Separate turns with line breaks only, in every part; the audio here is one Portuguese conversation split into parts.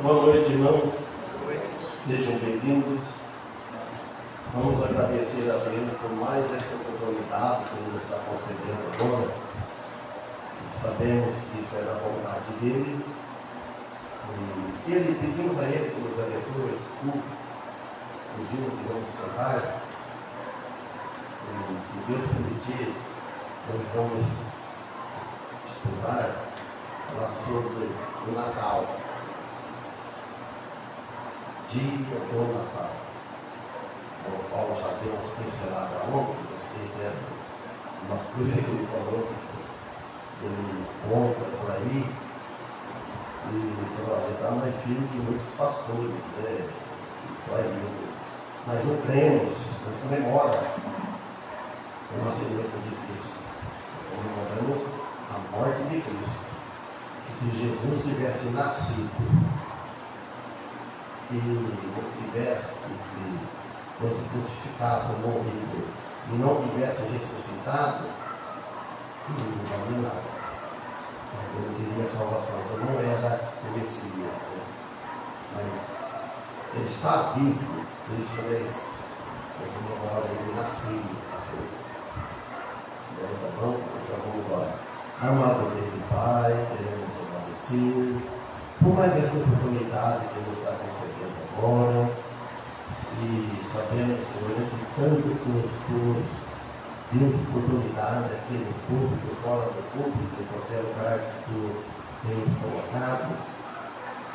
Boa noite, irmãos. Sejam bem-vindos. Vamos agradecer a Deus por mais esta oportunidade que Ele nos está concedendo agora. E sabemos que isso é da vontade dEle. E pedimos a Ele que nos abençoe esse culto, os hinos que vamos cantar. E se Deus permitir, nós vamos estudar, falar sobre o Natal. Dia do Natal. O Paulo já deu umas pinceladas ontem, gostei dela, umas coisas que ele falou, que ele conta por aí, e falou, ele está mais firme que muitos pastores, isso aí. Nós não cremos, nós comemoramos o nascimento de Cristo, comemoramos a morte de Cristo. Que se Jesus tivesse nascido e não tivesse fosse crucificado, morrido, e não tivesse ressuscitado, não valia nada. Eu não teria salvação, eu não era o Messias, mas ele está vivo, por isso ele agora ele nasceu. Tá bom? Já vamos lá. Amado Deus e Pai, queremos agradecer por mais essa oportunidade que nos está concedendo agora. E sabemos, Senhor, que tanto que nos deu oportunidade aqui no público, fora do público, em qualquer lugar que tu tens colocado,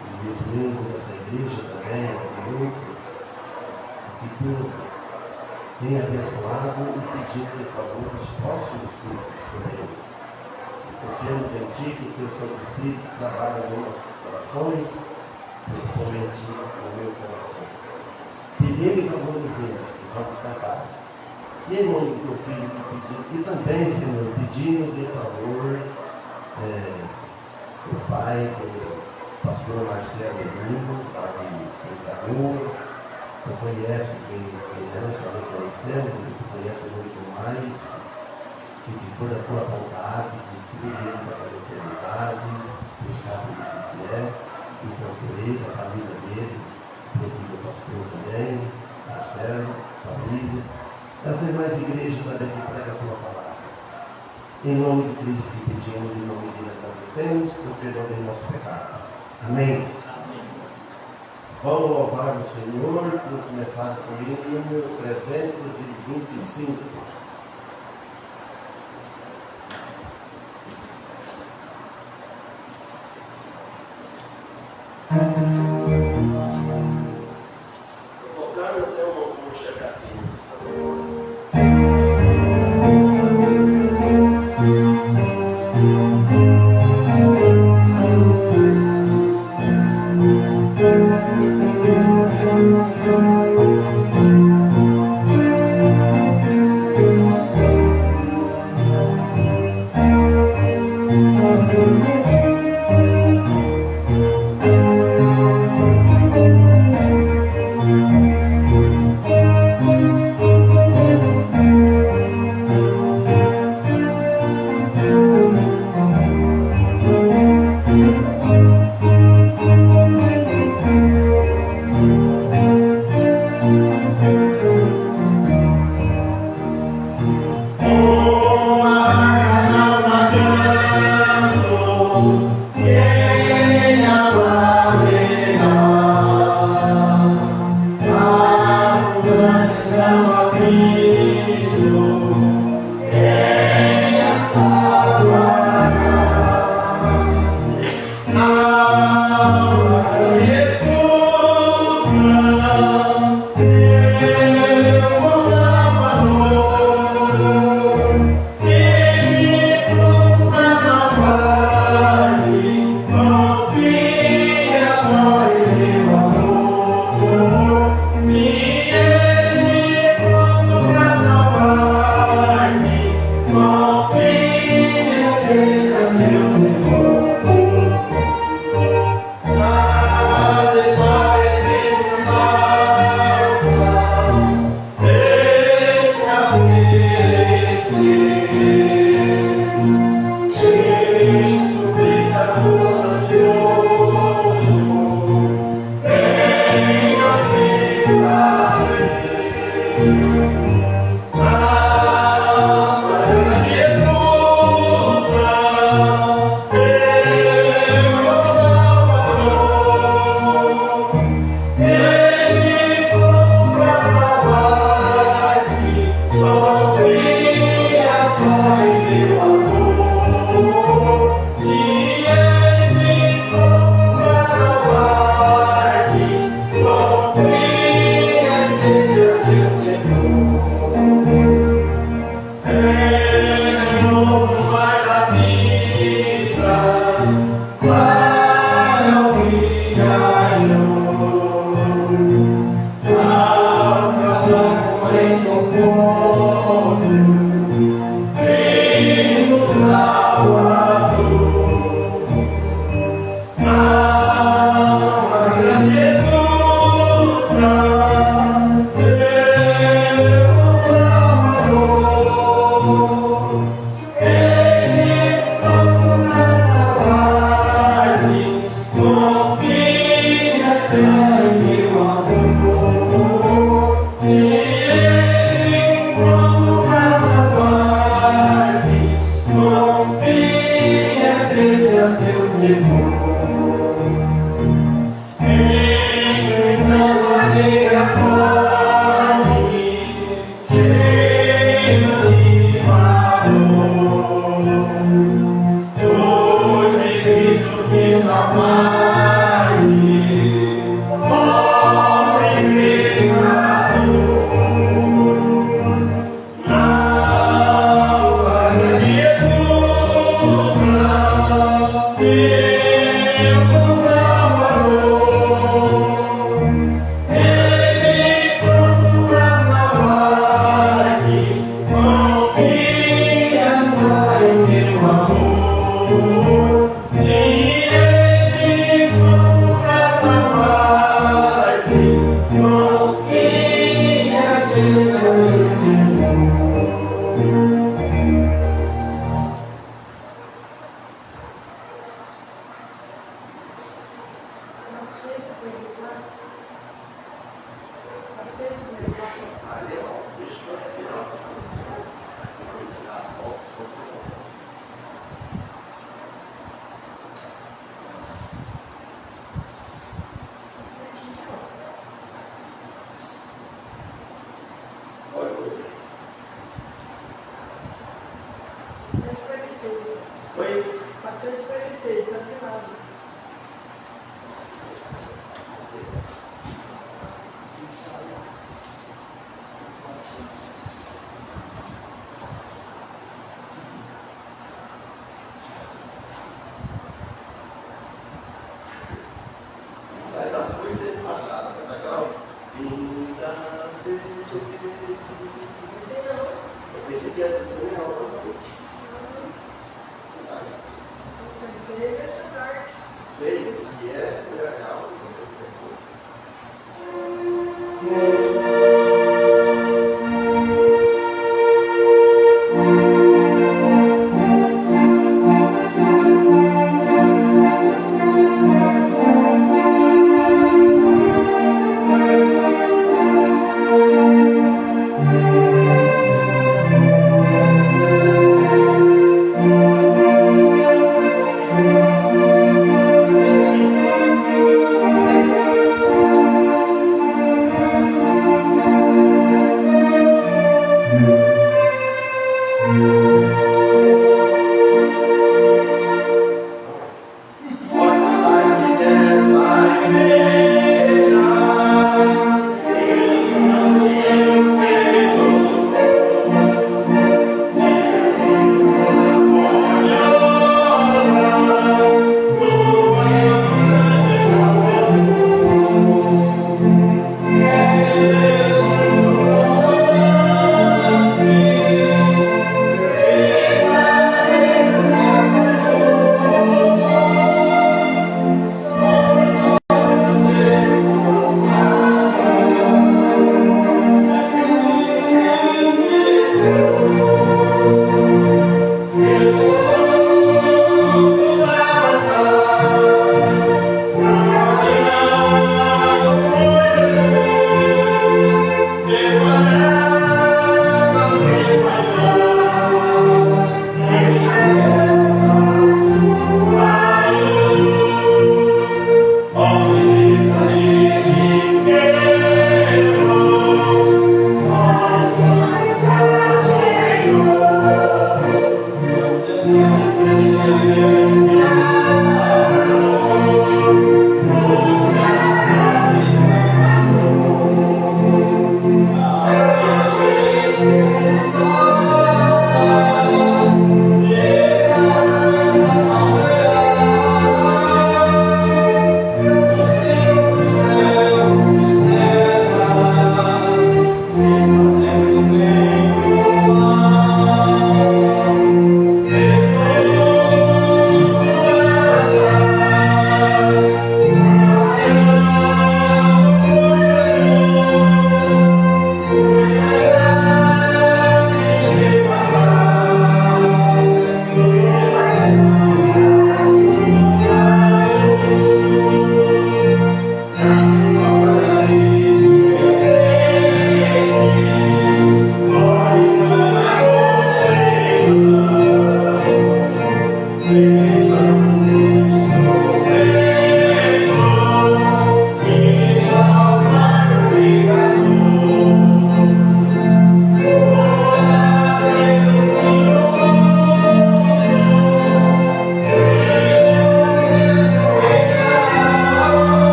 e os membros dessa igreja também, e outros, que tu tenha abençoado e pedido de favor os próximos cultos por ele. Confiamos em Ti que o Teu Santo Espírito trabalha nos nossos corações, principalmente no meu coração. Pedimos a favor dos hinos que vamos cantar. E em nome do Teu Filho que pedimos, e também, Senhor, pedimos em favor do Pai, do pastor Marcelo Domingo, lá de Canoas. Tu conhece quem nós também conhecemos, tu conhece muito mais, que se for da Tua vontade, que tudo ele para a eternidade, tu sabe o que é, então por ele, a família dele, inclusive o pastor também, Marcelo, família, as demais igrejas também que pregam a Tua palavra. Em nome de Cristo que pedimos, em nome dele agradecemos, por perdão de nosso pecado. Amém. Vamos louvar o Senhor, vamos começar com o número 325. Tocando até o louvor chegar aqui.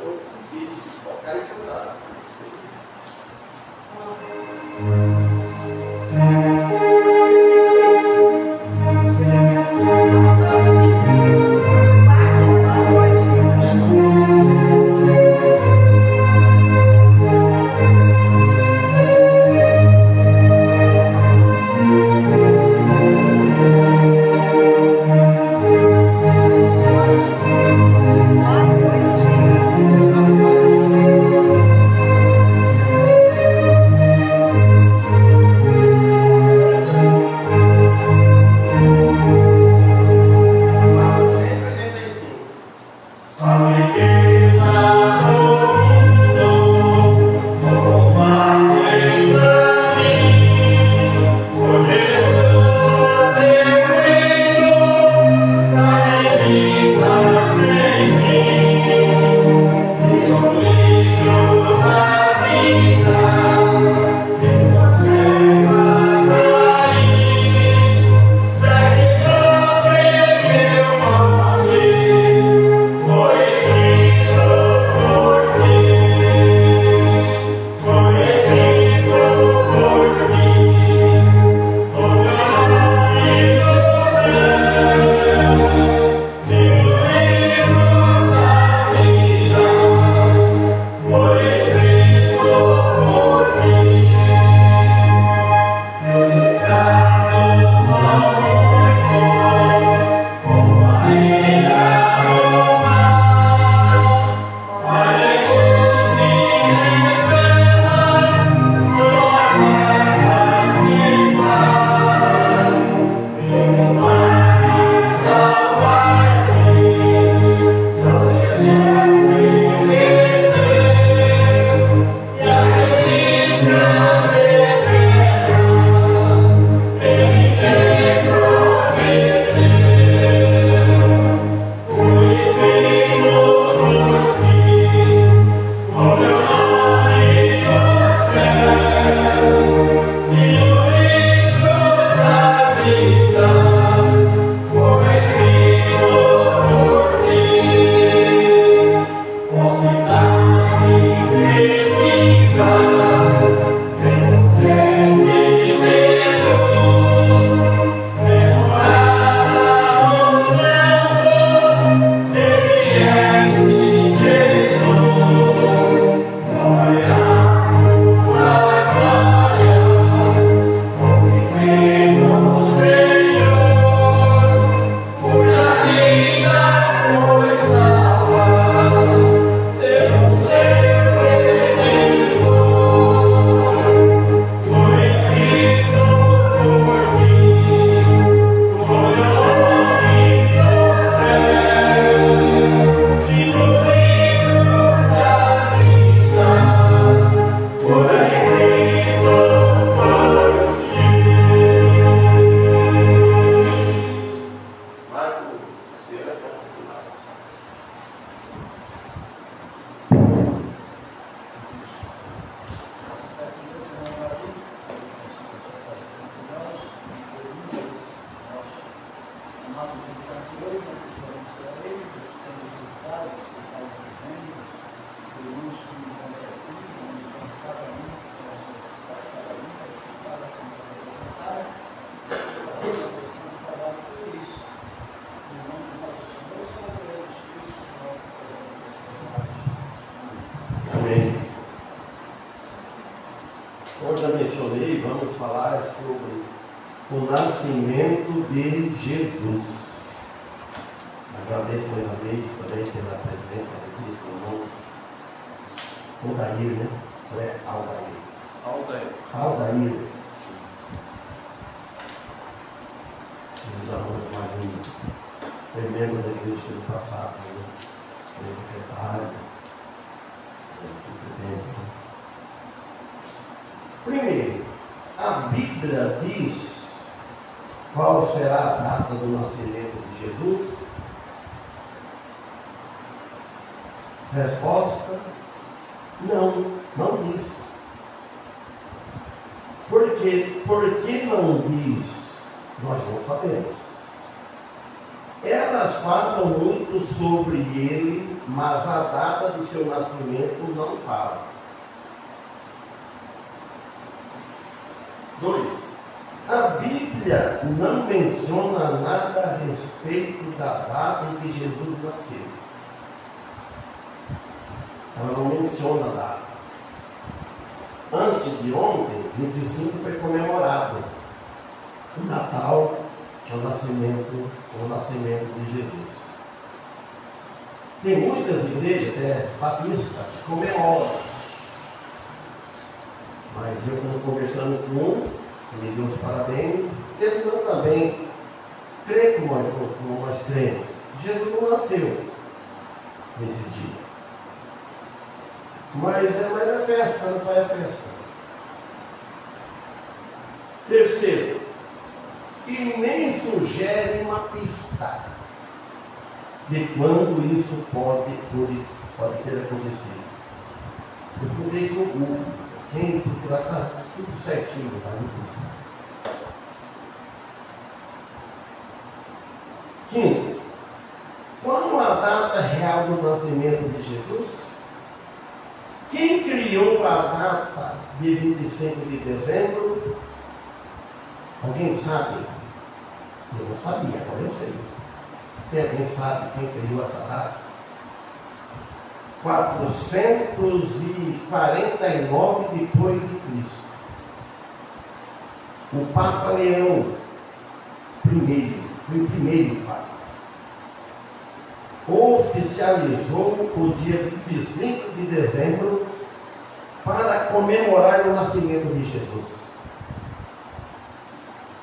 Eu fiz tocar e cantar. Como já mencionei, vamos falar sobre o nascimento de Jesus. Agradeço mais uma vez também pela presença aqui conosco. Aldair, né? Não é Aldair. Aldair. Meus amores mais lindos. Foi membro da igreja do passado, né? Foi secretário. Primeiro, a Bíblia diz qual será a data do nascimento de Jesus? Resposta: não diz. Por que não diz? Nós não sabemos. Elas falam muito sobre ele, mas a data de seu nascimento não fala. 2. A Bíblia não menciona nada a respeito da data em que Jesus nasceu. Ela não menciona a data. Antes de ontem, 25 foi comemorado o Natal, o nascimento de Jesus. Tem muitas igrejas, até batistas, que comemoram. Mas eu estou conversando com um, que me deu os parabéns, ele não também crê como nós cremos. Jesus não nasceu nesse dia. Mas é festa, não vai a festa. 3. E nem sugere uma pista de quando isso pode ter acontecido. Eu procurei isso no Google. Quem procurar está tudo certinho, tá no Google. 5. Qual a data real do nascimento de Jesus? Quem criou a data de 25 de dezembro? Alguém sabe? Eu não sabia, agora eu sei. Alguém sabe quem criou essa data? 449 depois de Cristo. O Papa Leão I, foi o primeiro Papa, oficializou o dia 25 de dezembro para comemorar o nascimento de Jesus.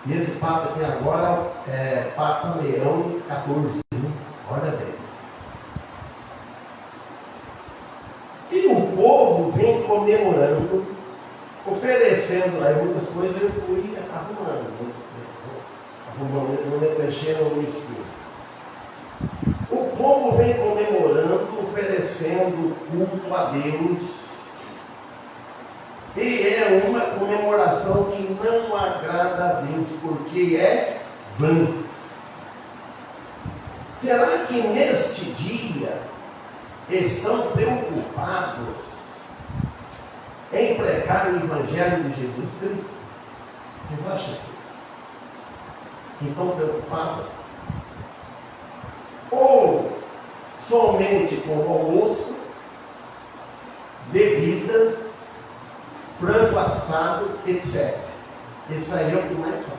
E esse Papa aqui agora é Papa Leão XIV, né? Olha bem. E o povo vem comemorando, oferecendo aí muitas coisas, eu fui arrumando, mexendo no escuro. O povo vem comemorando, oferecendo culto a Deus. E é uma comemoração que não agrada a Deus, porque é vã. Será que neste dia estão preocupados em pregar o Evangelho de Jesus Cristo? Vocês acham que estão preocupados? Ou somente com o almoço, bebidas, frango assado, etc. Isso aí é o que mais fala.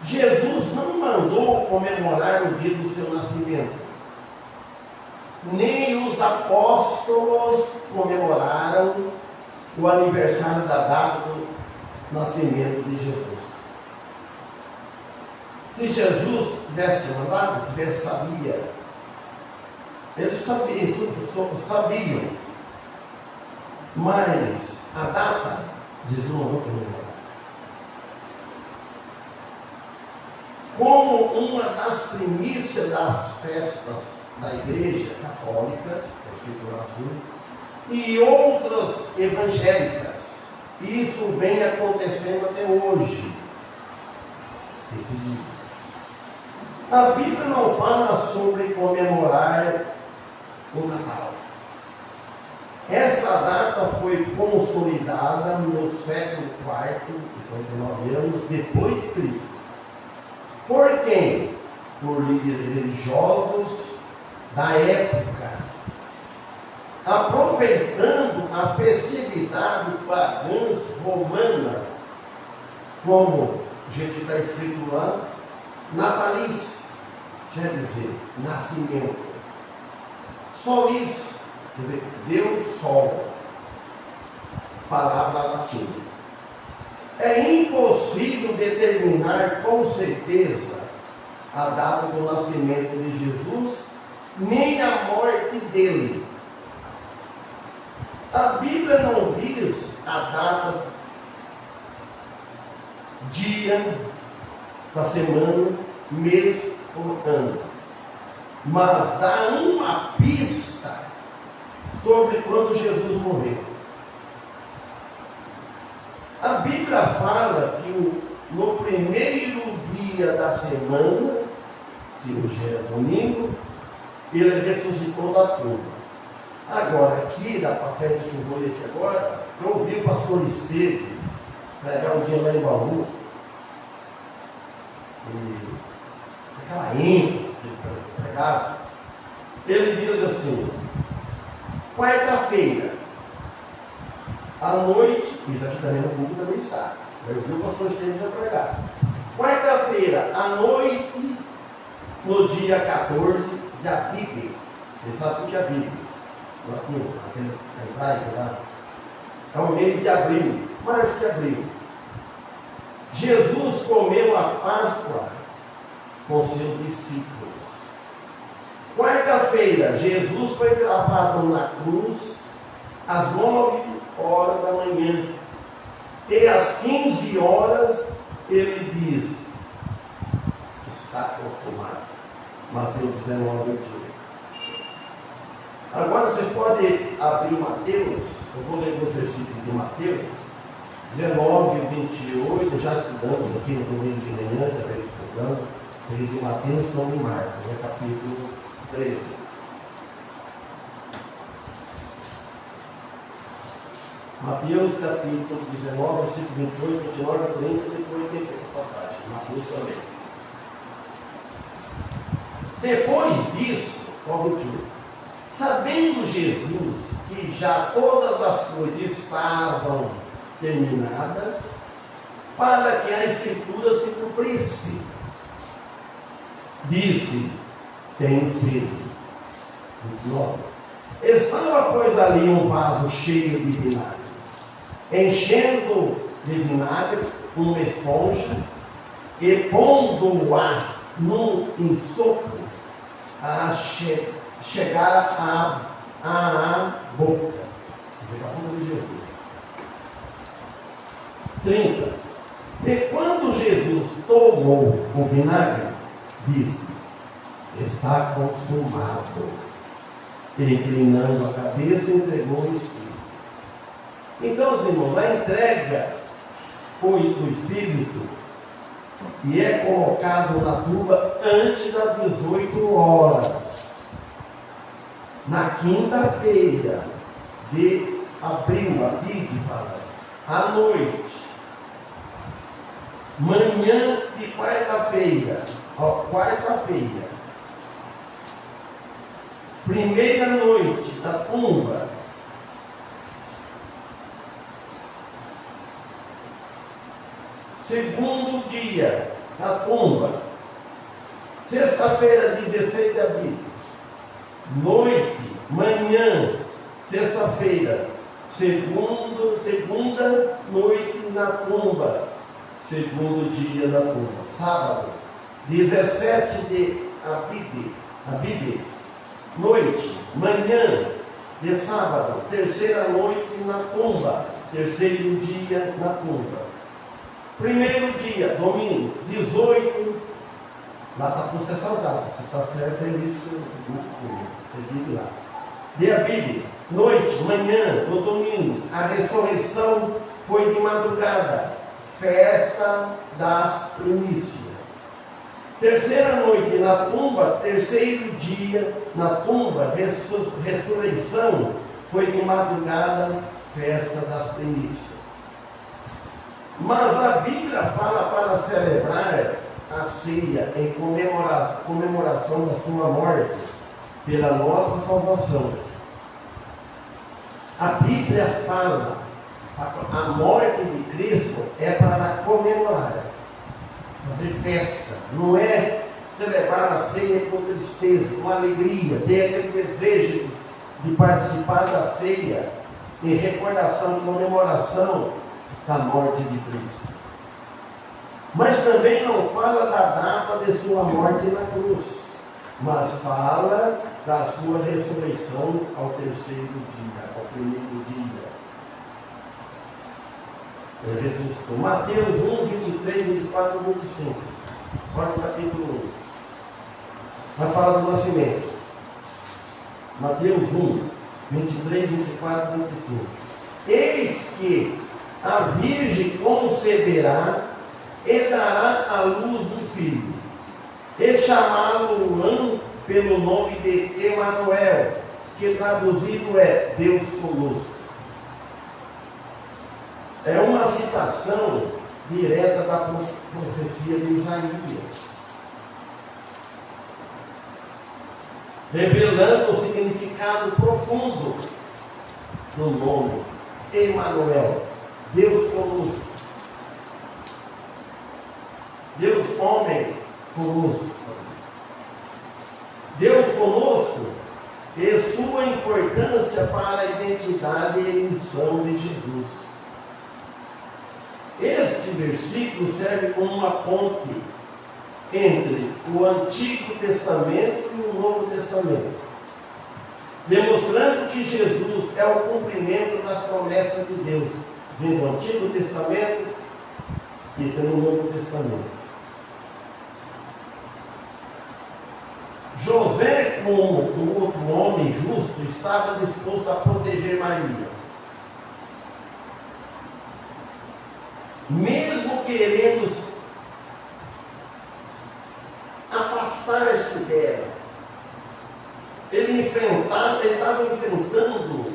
Jesus não mandou comemorar o dia do seu nascimento. Nem os apóstolos comemoraram o aniversário da data do nascimento de Jesus. Se Jesus tivesse mandado, tivesse sabia. Eles sabiam. Mas a data, Jesus não mandou comemorar. Como uma das primícias das festas da Igreja Católica, escritura assim, e outras evangélicas. Isso vem acontecendo até hoje. Esse dia. A Bíblia não fala sobre comemorar o Natal. Essa data foi consolidada no século IV, 59 anos depois de Cristo. Por quem? Por líderes religiosos da época, aproveitando a festividade pagãs romanas, como o jeito que está escrito lá, natalício, quer dizer, nascimento. Só isso, quer dizer, Deus Sol, palavra latina. É impossível determinar com certeza a data do nascimento de Jesus, nem a morte dele. A Bíblia não diz a data, dia da semana, mês ou ano, mas dá uma pista sobre quando Jesus morreu. A Bíblia fala que no primeiro dia da semana, que hoje é domingo, ele ressuscitou da tumba. Agora, aqui, da festa que eu vou ler aqui agora, eu ouvi o pastor Esteves pregar um dia lá em Bauru, e aquela ênfase que ele pregava, ele diz assim: quarta-feira, à noite, isso aqui também no público também está, eu vi o pastor Esteves já pregar. Quarta-feira, à noite, no dia 14 de Abib, você sabe o que é Abib? Aquele hebraico lá. É o mês de abril, março de abril. Jesus comeu a Páscoa com seus discípulos. Quarta-feira, Jesus foi gravado na cruz às 9 horas da manhã. E às 15 horas ele diz: está consumado. Mateus 19, 28. Agora vocês podem abrir Mateus, eu vou ler os versículos de Mateus 19, 28, já estudamos aqui no domingo de manhã, já veio estudando, eles de Mateus estão em Marcos, capítulo 13. Mateus capítulo 19, versículo 28, 29, 30 e 30 essa passagem. Mateus também. Depois disso, sabendo Jesus que já todas as coisas estavam terminadas, para que a Escritura se cumprisse, disse: tenho sede. 29. Estava, pois, ali um vaso cheio de vinagre. Enchendo de vinagre uma esponja e pondo-a num insopro, a chegar à boca. De Jesus. 30. E quando Jesus tomou o vinagre, disse: está consumado. E, inclinando a cabeça, entregou o Espírito. Então, os irmãos, a entrega do Espírito e é colocado na tumba antes das 18 horas. Na quinta-feira de abril, aqui que fala, à noite, manhã de quarta-feira, primeira noite da tumba, segundo dia da tumba, sexta-feira, 16 de abril, noite, manhã, sexta-feira, segunda noite na tumba, segundo dia da tumba, sábado, 17 de Abib, noite, manhã de sábado, terceira noite na tumba, terceiro dia na tumba. Primeiro dia, domingo, 18, lá está por essas datas, se está certo é isso que eu digo lá. De Abib, noite, manhã, no domingo, a ressurreição foi de madrugada, festa das primícias. Terceira noite na tumba, terceiro dia na tumba, ressurreição foi de madrugada, festa das primícias. Mas a Bíblia fala para celebrar a ceia em comemoração da sua morte, pela nossa salvação. A Bíblia fala, a morte de Cristo é para comemorar, fazer festa, não é celebrar a ceia com tristeza, com alegria, ter aquele desejo de participar da ceia em recordação, comemoração da morte de Cristo. Mas também não fala da data de sua morte na cruz, mas fala da sua ressurreição ao terceiro dia, ao primeiro dia. Ele ressuscitou. Mateus 1, 23, 24 e 25. Olha o capítulo 1. Vai falar do nascimento. Mateus 1, 23, 24 e 25. Eis que a Virgem conceberá e dará à luz um filho, e chamá-lo pelo nome de Emanuel, que traduzido é Deus conosco. É uma citação direta da profecia de Isaías, revelando o significado profundo do nome Emanuel, Deus conosco. Deus homem conosco. Deus conosco e sua importância para a identidade e missão de Jesus. Este versículo serve como uma ponte entre o Antigo Testamento e o Novo Testamento, demonstrando que Jesus é o cumprimento das promessas de Deus, vem do Antigo Testamento e do Novo Testamento. José, como um outro homem justo, estava disposto a proteger Maria, mesmo querendo afastar-se dela. Ele estava enfrentando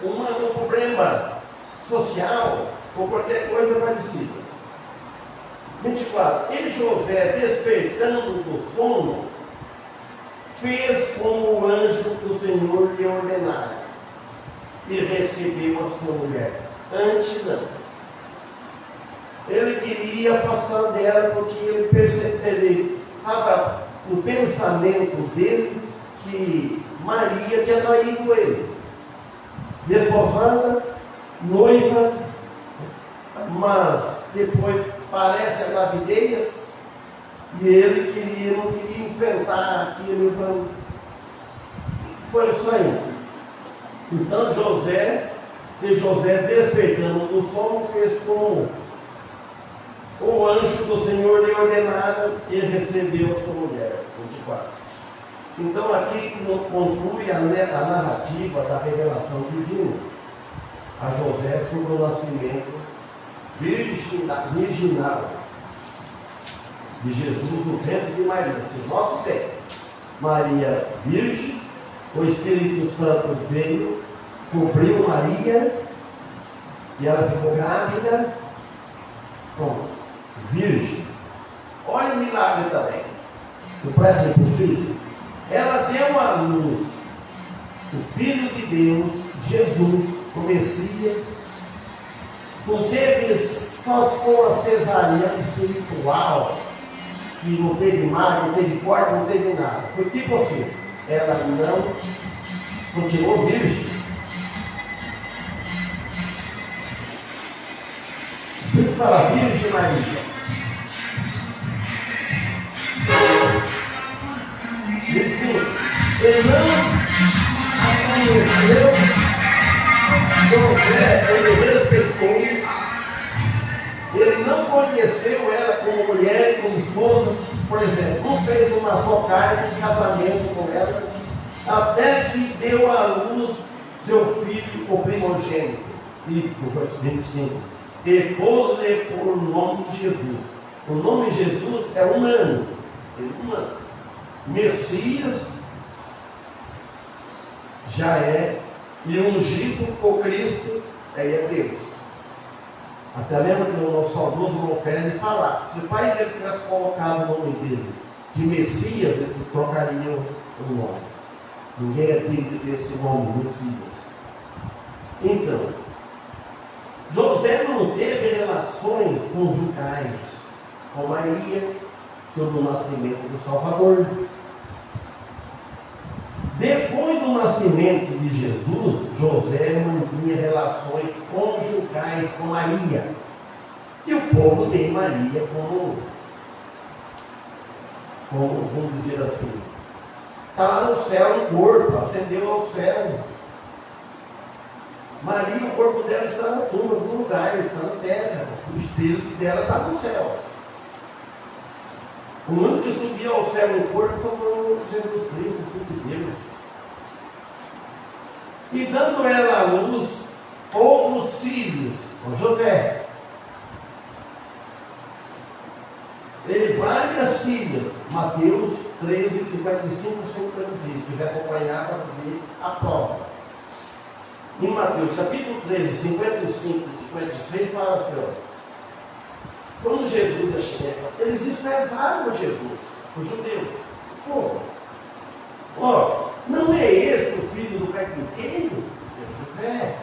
um problema social ou qualquer coisa parecida. 24. E José, despertando do sono, fez como o anjo do Senhor lhe ordenara e recebeu a sua mulher. Antes não. Ele queria afastar dela porque ele estava no pensamento dele que Maria tinha traído ele. Desposada, noiva, mas depois parece a gravidez e ele não queria enfrentar aquilo. Foi isso aí. Então José despertando do sono, fez como o anjo do Senhor lhe ordenara e recebeu a sua mulher. 24. Então aqui conclui a narrativa da revelação divina a José sobre o nascimento virginal de Jesus no ventre de Maria. Se nota bem, Maria virgem, o Espírito Santo veio, cobriu Maria e ela ficou grávida, pronto, virgem. Olha o milagre também, não parece impossível? Ela deu à luz o Filho de Deus, Jesus, o Messias. Não teve, só se for uma cesariana espiritual, que não teve mar, não teve corte, não teve nada. Foi tipo assim, ela não continuou virgem. Por isso fala Virgem Maria. Ele não a conheceu, José, ele respeitou, ele não conheceu ela como mulher, como esposa, por exemplo, não fez uma só carne de casamento com ela, até que deu à luz seu filho, o primogênito, e no 25, e pôs-lhe por nome de Jesus. O nome de Jesus é humano, Messias já é, e ungido o Cristo é Deus. Até lembra que o nosso saudoso Monferne falasse, se o pai dele tivesse colocado o nome dele de Messias, ele trocaria o nome. Ninguém é digno de ter esse nome, Messias. Então, José não teve relações conjugais com Maria sobre o nascimento do Salvador. Depois do nascimento de Jesus, José mantinha relações conjugais com Maria. E o povo tem Maria como vamos dizer assim, está lá no céu um corpo, ascendeu aos céus. Maria, o corpo dela está na tumba, no lugar, está na terra. O espírito dela está nos céus. O único que subiu ao céu no corpo foi Jesus Cristo, o Filho de Deus. E dando ela à luz outros filhos, com José. Teve várias filhas. Mateus 13, 55, 56. Se quiser acompanhar para ver a prova. Em Mateus capítulo 13, 55 e 56, fala assim, ó. Quando Jesus é chegado, eles desprezaram Jesus, os judeus. Pô, ó, não é esse o filho do carpinteiro? Jesus é.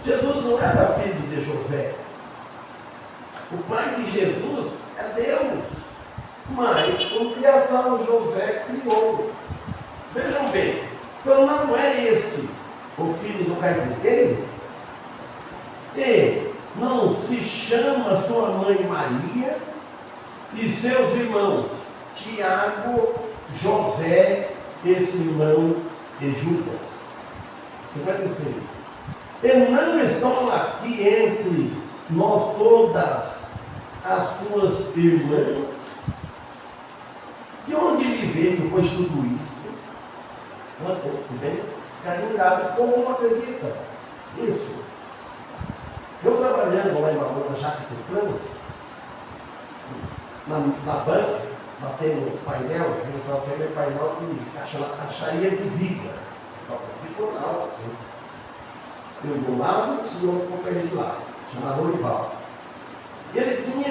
Jesus não era filho de José. O pai de Jesus é Deus. Mas, por criação, José criou. Vejam bem, então não é este o filho do carpinteiro? E não se chama sua mãe Maria e seus irmãos Tiago, José e Simão e Judas. 56. E não estão aqui entre nós todas as suas irmãs? De onde lhe veio depois de tudo isso? Muito bem, carinhado, como não acredita? Isso. Eu trabalhando lá em Mamona, Jaque Tucano, na banca, batendo painel, só tem painel de caixaria de viga. Ficou lá, assim. Eu do lado e outro companheiro de lá, chamado Orival. E ele tinha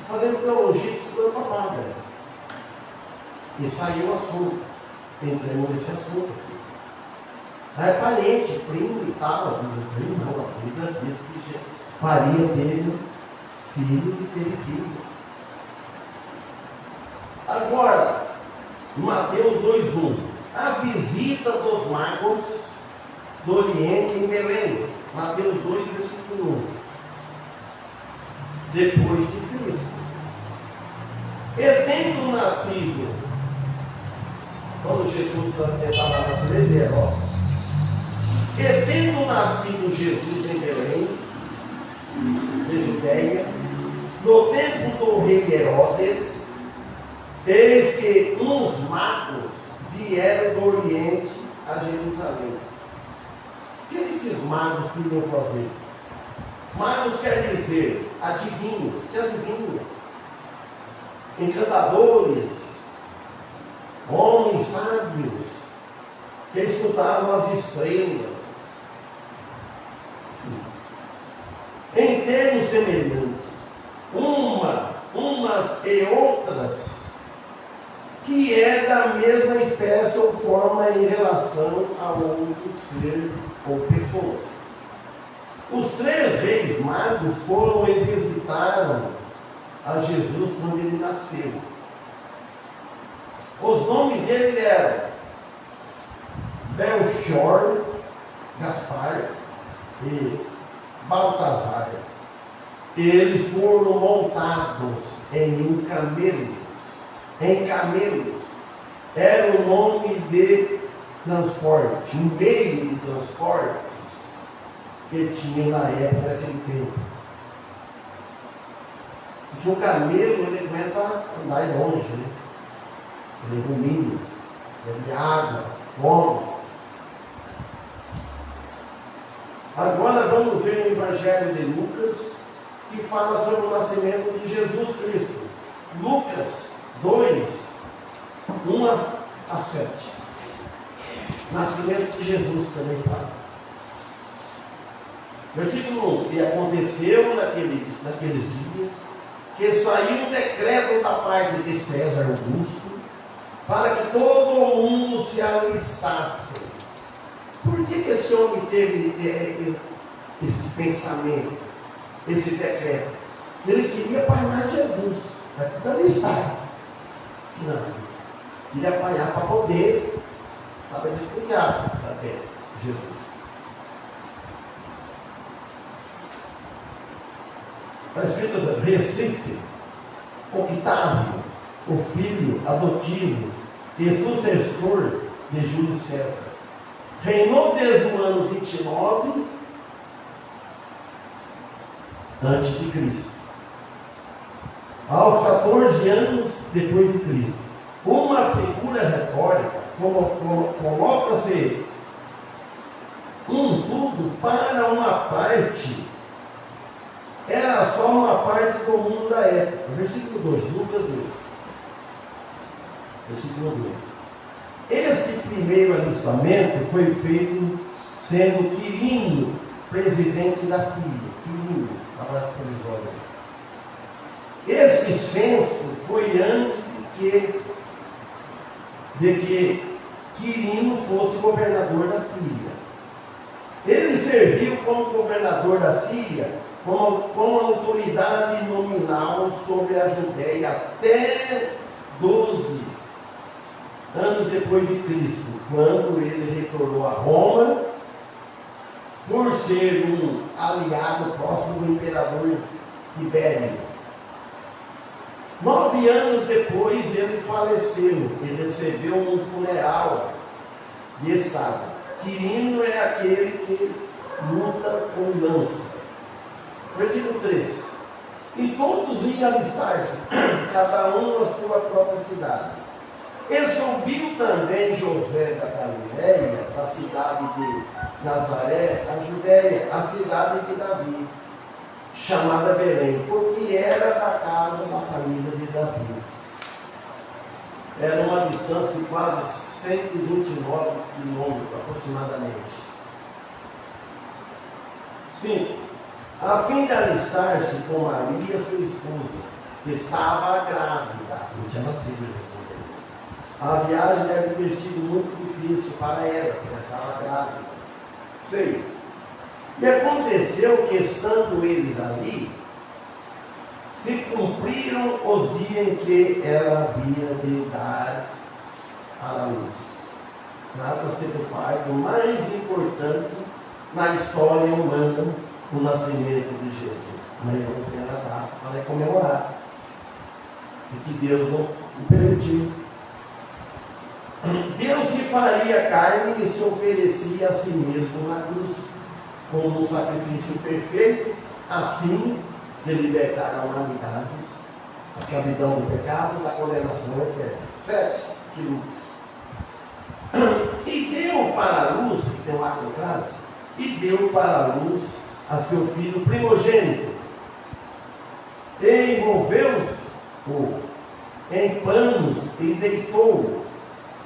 fazendo teologia de segunda palavra. E saiu o assunto. Entramos nesse assunto aqui. Aí é parente, primo e tal, primo não, a Bíblia diz que Maria teve filhos e teve filhos. Agora, Mateus 2:1, a visita dos magos do Oriente em Belém. Mateus 2, versículo 1. Depois de Cristo. E tendo nascido, quando Jesus estava na igreja, ó. E tendo nascido Jesus em Belém, de Judeia, no tempo do rei Herodes, eis que uns magos vieram do Oriente a Jerusalém. O que esses magos queriam fazer? Magos quer dizer adivinhos, que adivinhos, encantadores, homens sábios, que escutavam as estrelas. Em termos semelhantes, umas e outras, que é da mesma espécie ou forma em relação a outro ser ou pessoas. Os 3 reis magos foram e visitaram a Jesus quando ele nasceu. Os nomes dele eram Belchior, Gaspar e Baltazar. Eles foram montados em camelos. Era o nome de transporte, um meio de transporte que tinha na época daquele tempo. Porque o camelo, ele aguenta andar longe, né? Ele é milho, ele é água, fome. Agora vamos ver o Evangelho de Lucas, que fala sobre o nascimento de Jesus Cristo. Lucas 2, 1 a 7. Nascimento de Jesus também fala. Versículo 1. E aconteceu naqueles dias que saiu um decreto da parte de César Augusto para que todo mundo se alistasse. Por que esse homem teve esse pensamento, esse decreto? Ele queria apanhar Jesus. Vai alistar. Queria apanhar para poder, para desconfiar, saber Jesus. Está escrito Recife, Octávio, o filho adotivo e sucessor de Júlio César, reinou desde o ano 29 antes de Cristo, aos 14 anos depois de Cristo. Uma figura retórica coloca-se tudo para uma parte era só uma parte do mundo da época. Versículo 2, Lucas 2. Versículo 2. Este primeiro alistamento foi feito sendo Quirino presidente da Síria. Quirino, palavra provisória. Este censo foi antes de que Quirino fosse governador da Síria. Ele serviu como governador da Síria com autoridade nominal sobre a Judéia até 12 anos depois de Cristo, quando ele retornou a Roma, por ser um aliado próximo do imperador Tibério. 9 anos depois ele faleceu e recebeu um funeral de estado. Quirino é aquele que luta com lança. Versículo 3. E todos iam alistar-se, cada um na sua própria cidade. Ele subiu também José da Galiléia, da cidade de Nazaré, a Judéia, a cidade de Davi, chamada Belém, porque era da casa da família de Davi. Era uma distância de quase 129 quilômetros aproximadamente. 5. A fim de alistar-se com Maria, sua esposa, que estava grávida, não tinha nascido. A viagem deve ter sido muito difícil para ela, porque ela estava grávida. 6. E aconteceu que, estando eles ali, se cumpriram os dias em que ela havia de dar à luz. Trata-se do parto mais importante na história humana, o nascimento de Jesus. Mas eu não tenho a data para comemorar. E que Deus não permitiu. Deus se faria carne e se oferecia a si mesmo na cruz, como um sacrifício perfeito, a fim de libertar a humanidade da escravidão do pecado, da condenação eterna. 7. Que luz. E deu para a luz, que tem lá com classe, e deu para a luz a seu filho primogênito, e envolveu-o em panos e deitou-o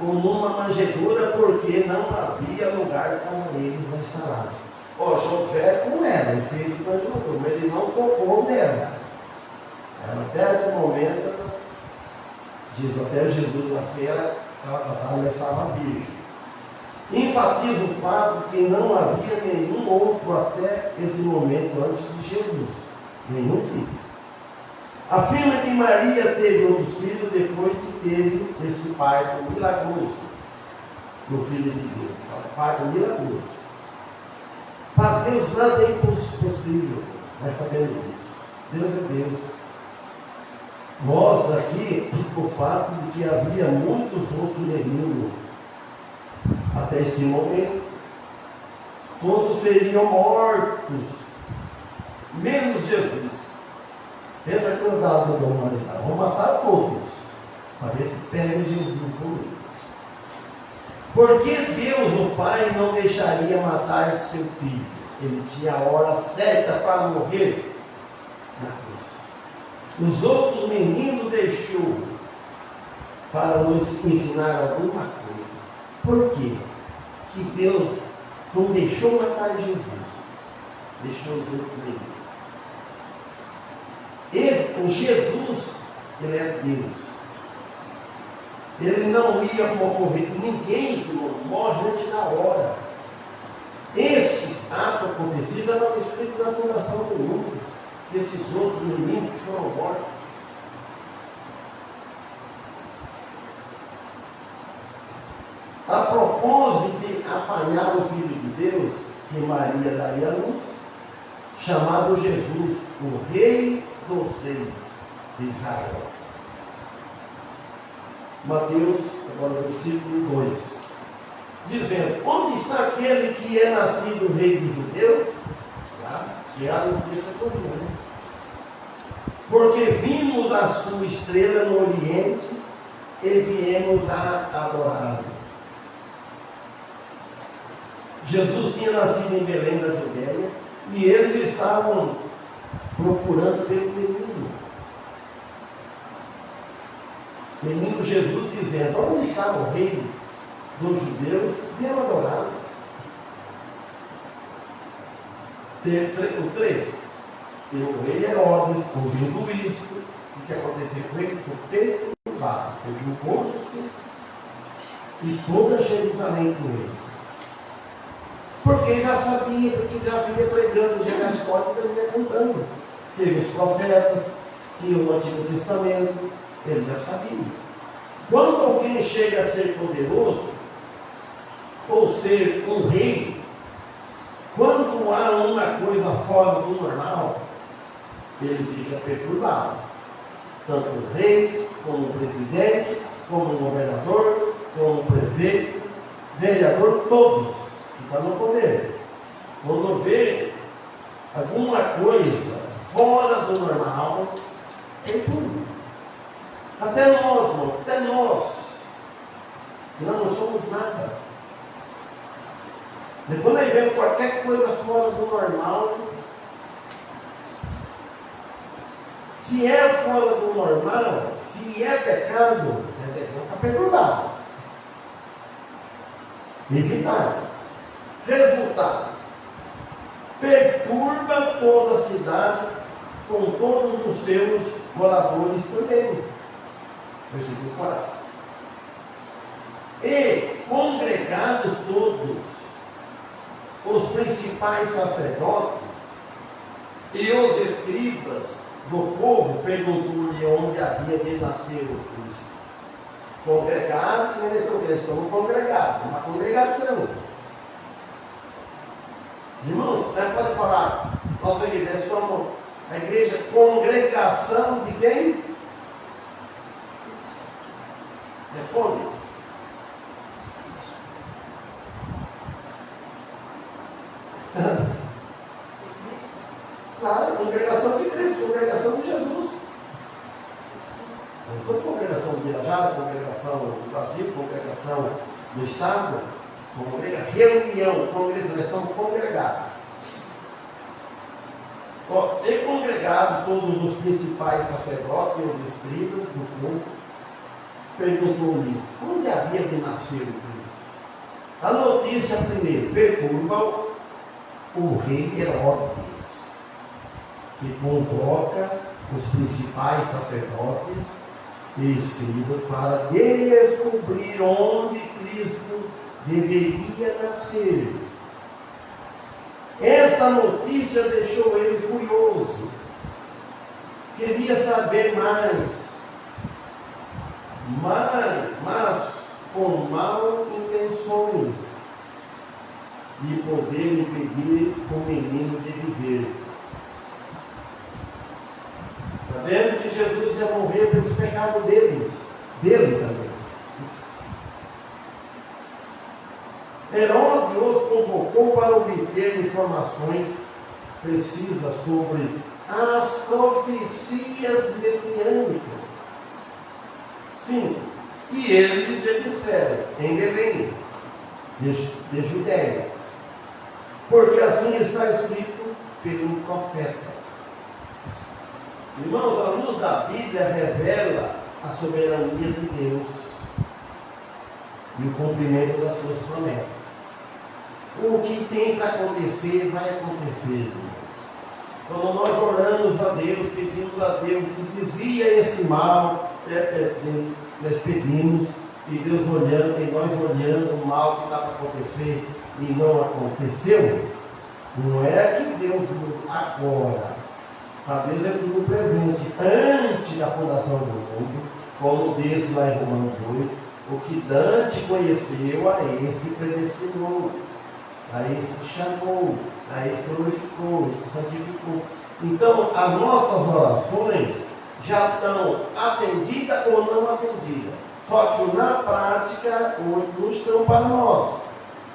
numa manjedoura, porque não havia lugar para eles na estalagem. José com ela, ele fez o manjedoura, mas ele não tocou nela. Até esse momento, até Jesus nascer, ela estava virgem. Enfatiza o fato que não havia nenhum outro até esse momento antes de Jesus, nenhum filho. Afirma que Maria teve outros filhos depois que teve esse parto milagroso do Filho de Deus. Parto milagroso. Para Deus nada é impossível, nós sabemos disso. Deus é Deus. Mostra aqui o fato de que havia muitos outros meninos até este momento. Todos seriam mortos, menos Jesus. Pensa que o dado da humanidade, vão matar todos, para ver se pega Jesus comigo. Porque Deus, o Pai, não deixaria matar seu filho? Ele tinha a hora certa para morrer na cruz. Os outros meninos deixou para nos ensinar alguma coisa. Por quê? Que Deus não deixou matar Jesus, deixou os outros meninos. O Jesus, ele é Deus. Ele não ia morrer. Ninguém morre antes da hora. Esse ato acontecido era escrito na fundação do mundo. Esses outros meninos que foram mortos. A propósito de apanhar o Filho de Deus, que Maria daria à luz, chamado Jesus, o Rei dos Reis de Israel. Mateus, agora versículo 2, dizendo: onde está aquele que é nascido Rei dos Judeus? Que é a notícia comum. Porque vimos a sua estrela no Oriente e viemos a adorá-lo. Jesus tinha nascido em Belém da Judéia e eles estavam procurando pelo menino. Menino Jesus dizendo: onde está o rei dos judeus? Venham adorá-lo. O 13. E o rei Herodes, ouvindo isto, o que aconteceu com ele, ficou perturbado, preocupou-se, e toda Jerusalém com ele. Porque já sabia, porque já vinha pregando, já na história que ele ia contando. Teve os profetas, tinha o Antigo Testamento, ele já sabia. Quando alguém chega a ser poderoso, ou ser um rei, quando há uma coisa fora do normal, ele fica perturbado. Tanto o rei, como o presidente, como o governador, como o prefeito, vereador, todos que estão no poder. Quando vê alguma coisa fora do normal, perturba. Até nós, irmão, até nós não somos nada. Depois nós vemos qualquer coisa fora do normal. Se é fora do normal, se é pecado, está perturbado. Evitar. Resultado: perturba toda a cidade, com todos os seus moradores também. Versículo 4. E congregados todos os principais sacerdotes e os escribas do povo, perguntou-lhe onde havia de nascer o Cristo. Congregado, eles estão congregados, uma congregação. Irmãos, pode falar, nossa igreja somos a igreja congregação de quem? Responde. Claro, congregação de Cristo, congregação de Jesus. Não sou congregação de Irajara, congregação do Brasil, congregação do Estado, reunião, congregação, nós estamos congregados. E congregados todos os principais sacerdotes e os escribas do povo, perguntou-lhes onde havia de nascer o Cristo. A notícia primeiro perturba o rei Herodes, que convoca os principais sacerdotes e escribas para descobrir onde Cristo deveria nascer. Esta notícia deixou ele furioso. Queria saber mais, mas com mal intenções de poder impedir o menino de viver. Sabendo que Jesus ia morrer pelos pecados dele também. Herodes os convocou para obter informações precisas sobre as profecias messiânicas. Sim, e eles lhe disseram, em Belém, de Judéia, porque assim está escrito pelo profeta. Irmãos, a luz da Bíblia revela a soberania de Deus e o cumprimento das suas promessas. O que tem para acontecer, vai acontecer, irmãos. Quando nós oramos a Deus, pedimos a Deus que desvia esse mal, nós pedimos, e Deus olhando, e nós olhando o mal que está para acontecer e não aconteceu, não é que Deus agora, para Deus é tudo presente, antes da fundação do mundo, como disse lá em Romanos 8, o que Dante conheceu, a esse que predestinou, a esse que chamou, a esse que glorificou, a esse que santificou. Então, as nossas orações já estão atendidas ou não atendidas. Só que na prática, não estão para nós.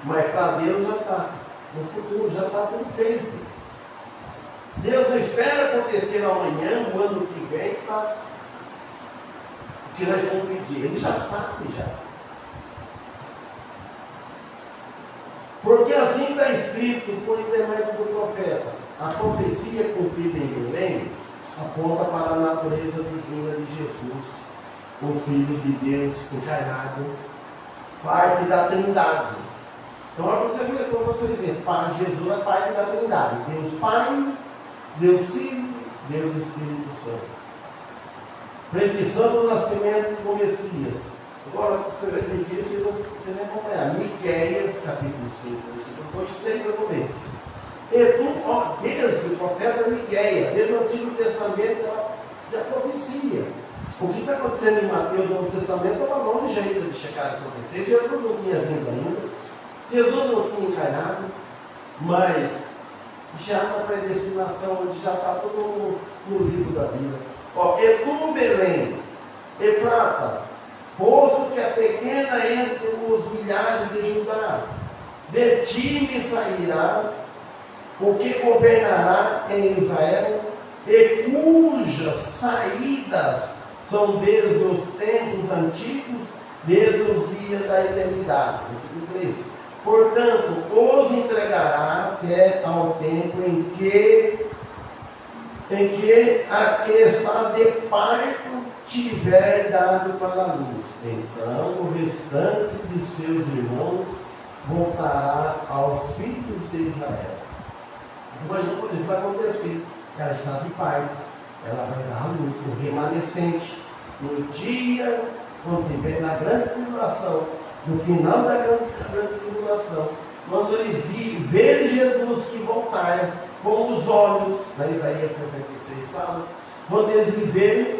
Mas para Deus já está. No futuro já está tudo feito. Deus não espera acontecer amanhã, o ano que vem, o que nós vamos pedir. Ele já sabe já. Porque assim está escrito, foi intermédio do profeta. a profecia cumprida em Belém aponta para a natureza divina de Jesus, o Filho de Deus encarnado, parte da Trindade. Então, como você dizer, para Jesus é parte da Trindade. Deus Pai, Deus Filho, Deus Espírito Santo. Predição do nascimento do Messias. Agora, você é difícil você nem acompanhar. Miqueias, capítulo 5, versículo 3 eu vou ler. Desde o profeta Miqueias, desde o Antigo Testamento, da profecia. O que está acontecendo em Mateus no Novo Testamento é uma nova jeito de chegar a acontecer. Jesus não tinha vindo ainda, Jesus não tinha encarnado, mas já na predestinação, onde já está tudo no livro da Bíblia. E tu, Belém, Efrata, posto que é pequena entre os milhares de Judá, de ti me sairá o que governará em Israel, e cujas saídas são desde os tempos antigos, desde os dias da eternidade. Portanto, os entregará até ao tempo em que a que está de parto tiver dado para a luz. Então o restante de seus irmãos voltará aos filhos de Israel. Mas isso vai acontecer. Ela está de parto, ela vai dar a luz, o remanescente, no dia, quando estiver na grande tribulação, no final da grande tribulação, quando eles verem Jesus que voltar com os olhos, na Isaías 66 fala, quando eles verem,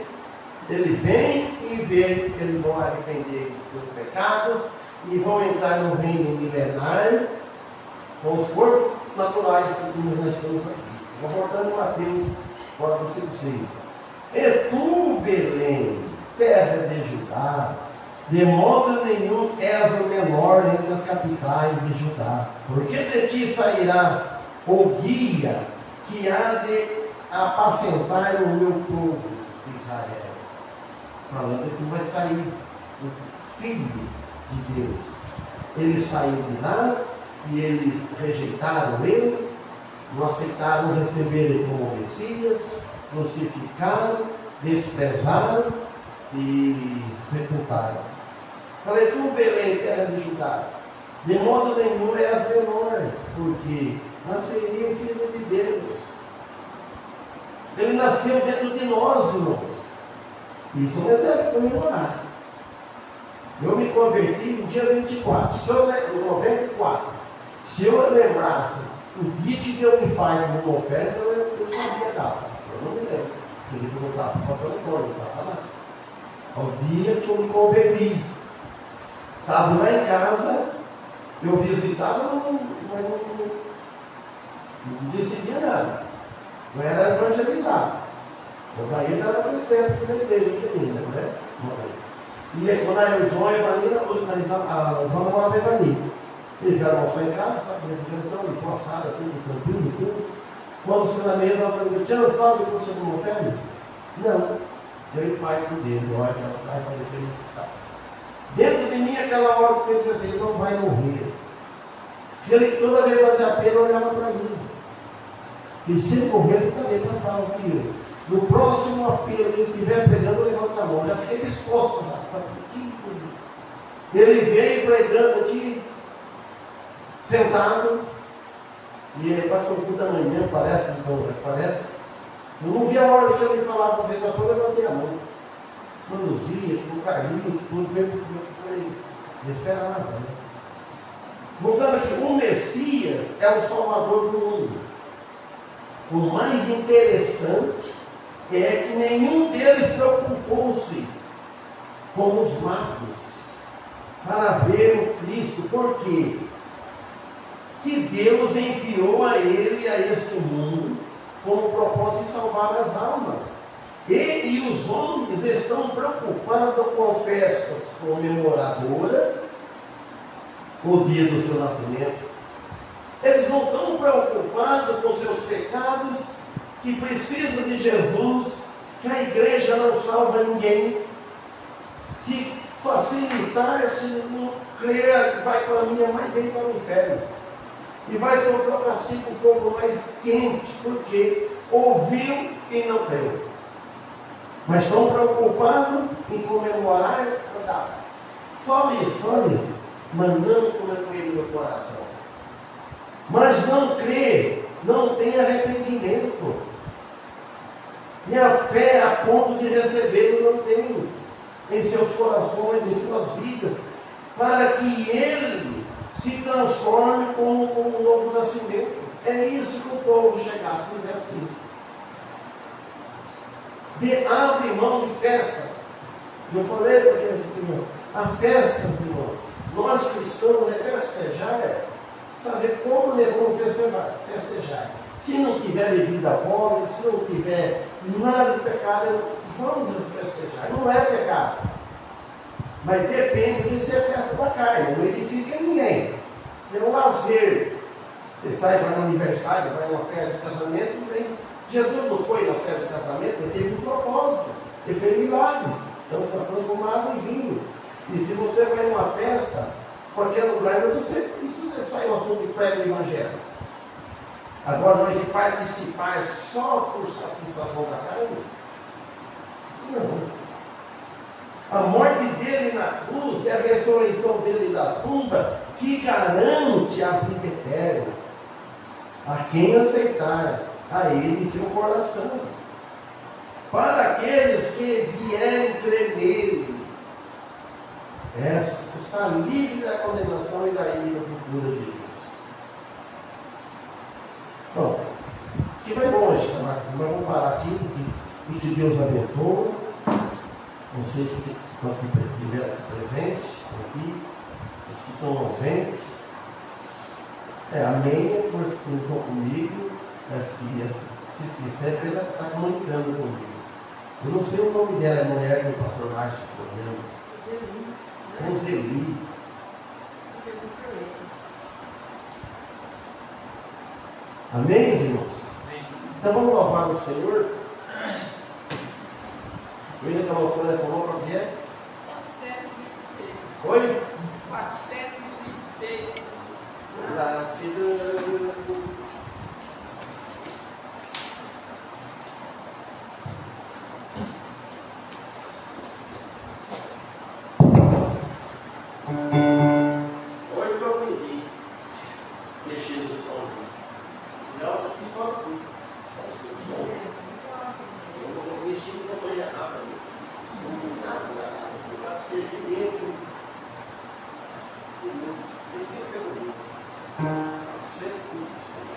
ele vem e vê que eles vão arrepender dos seus pecados e vão entrar no reino milenar com os corpos naturais que nós temos aqui. Vou voltando em Mateus, agora versículo 5. E tu, Belém, terra de Judá, de modo nenhum és o menor entre as capitais de Judá, porque de ti sairá o guia que há de apacentar o meu povo Israel. Falando que vai sair o Filho de Deus. Ele saiu de lá e eles rejeitaram ele, não aceitaram receber ele como Messias, crucificaram, desprezaram e sepultaram. Falei, tu, Belém, terra de Judá, de modo nenhum és menor, porque nasceria o Filho de Deus. Ele nasceu dentro de nós, irmãos. Isso eu deve comemorar. Eu me converti no dia 24, em 94. Se eu lembrasse o dia que deu um infarto numa oferta, eu sabia a data. Eu não me lembro. Eu devia voltar para o pastor Antônio, estava lá. Ao dia que eu me converti. Estava lá em casa, eu visitava, mas não decidia nada. Não era evangelizado. O Daí estava naquele tempo que na igreja ainda, né? E aí, quando era o João e a Vanina, a João morava em Vanina. Eles vieram almoçar em casa, sabe? Eles então, com assada, tudo, tranquilo, tudo. Quando você na mesa, ela falou, Tiana, sabe que você não férias? Não. Ele faz por dentro, olha, ela vai fazer felicidade. Dentro de mim, aquela hora que ele disse assim, ele não vai morrer. Ele toda vez fazia a pena, olhava para mim. E se ele morrer, ele também está salvo aqui. No próximo apelo, ele estiver pregando, levanta a mão. Já fiquei disposto, sabe? Ele veio pregando aqui, sentado, e ele passou o culto da manhã, parece. Eu não vi a hora que ele falava para o eu levantei a mão. Manuzia, com carinho, tudo bem, eu esperava. Né? Voltando aqui, o Messias é o Salvador do mundo. O mais interessante é que nenhum deles preocupou-se com os magos para ver o Cristo. Por quê? Que Deus enviou a ele e a este mundo com o propósito de salvar as almas. Ele e os homens estão preocupados com festas comemoradoras, o dia do seu nascimento. Eles não estão preocupados com seus pecados, que precisam de Jesus, que a igreja não salva ninguém, que facilitar, se não crer, vai para mim, é mais bem para o inferno. E vai sofrer o castigo com fogo mais quente, porque ouviu e não creu. Mas estão preocupados em comemorar a data. Só isso, mandando comer coelho no coração. Mas não crê, não tem arrependimento. E a fé a ponto de recebê-lo não tem em seus corações, em suas vidas, para que ele se transforme como um novo nascimento. É isso que o povo chegasse, fizesse isso. Abre mão de festa. Eu falei para aquele a festa, irmão, nós cristãos é festejar, saber como nós vamos festejar. Se não tiver bebida pobre, se não tiver nada de pecado, vamos festejar. Não é pecado. Mas depende de ser festa da carne, não edifica ninguém. É um lazer. Você sai para um aniversário, vai numa festa de casamento, não tem. Jesus não foi na festa de casamento, ele teve um propósito. Ele fez milagre. Então foi transformado em vinho. E se você vai numa festa, qualquer lugar, isso sai um assunto de prega do evangelho. Agora, nós de participar só por satisfação da carne? Não. A morte dele na cruz é a ressurreição dele da tumba que garante a vida eterna a quem aceitar a ele em seu coração. Para aqueles que vierem crer nele, está livre da condenação e da ira futura de Deus. Bom, que vai longe, tá, Marcos? Mas vamos parar aqui e que Deus abençoe. Vocês que estão aqui presentes, aqui, os que estão ausentes. A Meia perguntou comigo, se sempre ela está comunicando comigo. Eu não sei o nome dela, é mulher do pastor Márcio Floriano. Roseli. Amém, irmãos? Então vamos louvar o Senhor. O William Calaçona falou qual que é? 426. Oi? 426. Gratidão. Hoje eu aprendi mexer no som. Não, aqui só tudo. Pode ser o som. Eu vou mexer no controle errado. Nada. Eu acho que ele dentro. Tem que ser bonito. 426.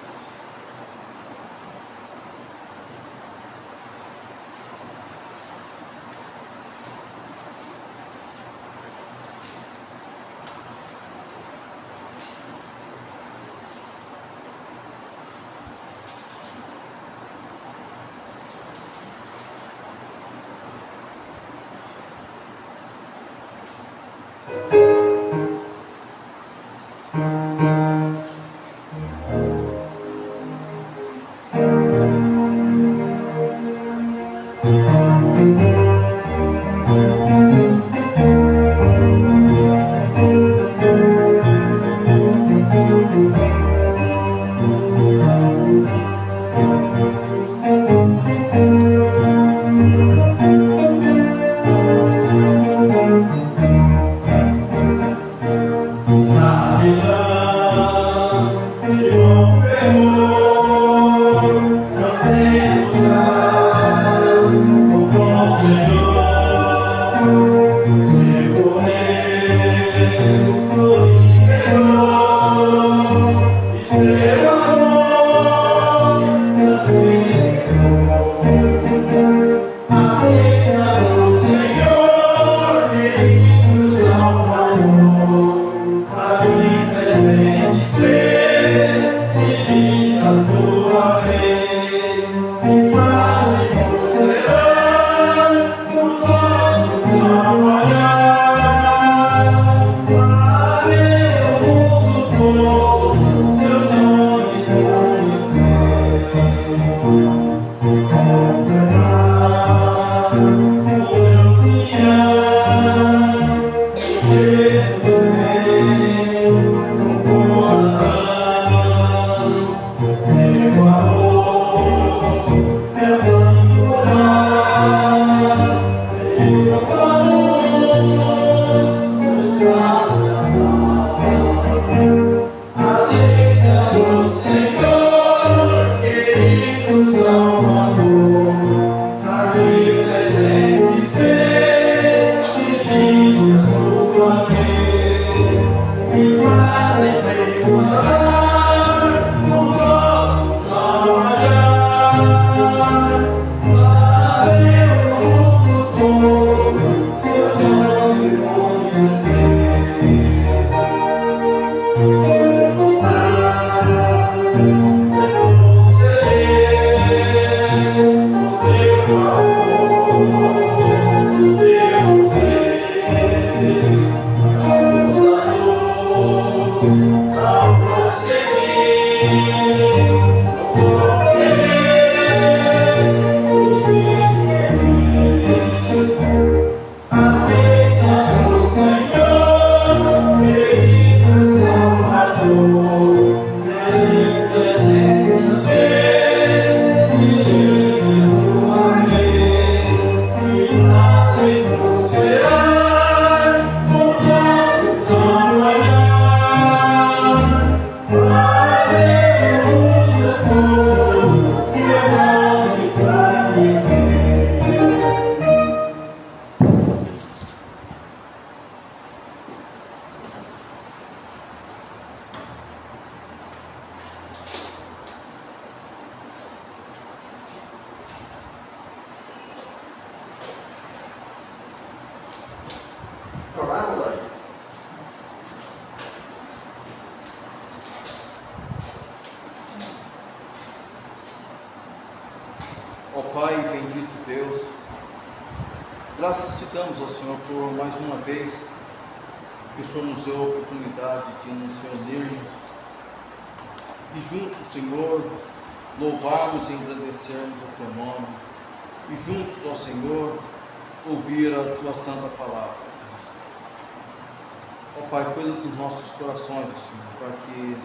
Graças te damos, ó Senhor, por mais uma vez que o Senhor nos deu a oportunidade de nos reunirmos e juntos, Senhor, louvarmos e engrandecermos o Teu nome e juntos, ó Senhor, ouvir a Tua santa palavra. Ó Pai, cuida dos nossos corações, ó Senhor, para que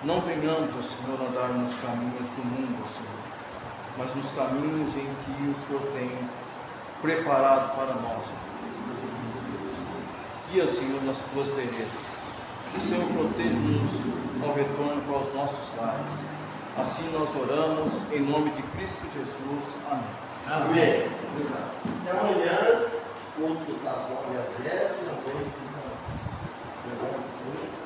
não venhamos, ó Senhor, andar nos caminhos do mundo, ó Senhor, mas nos caminhos em que o Senhor tem preparado para nós. Guia, Senhor, nas Tuas veredas. O Senhor proteja-nos ao retorno para os nossos lares. Assim nós oramos, em nome de Cristo Jesus. Amém.
Amém. Até amanhã, culto das 9 às 10, também das 19 às 1.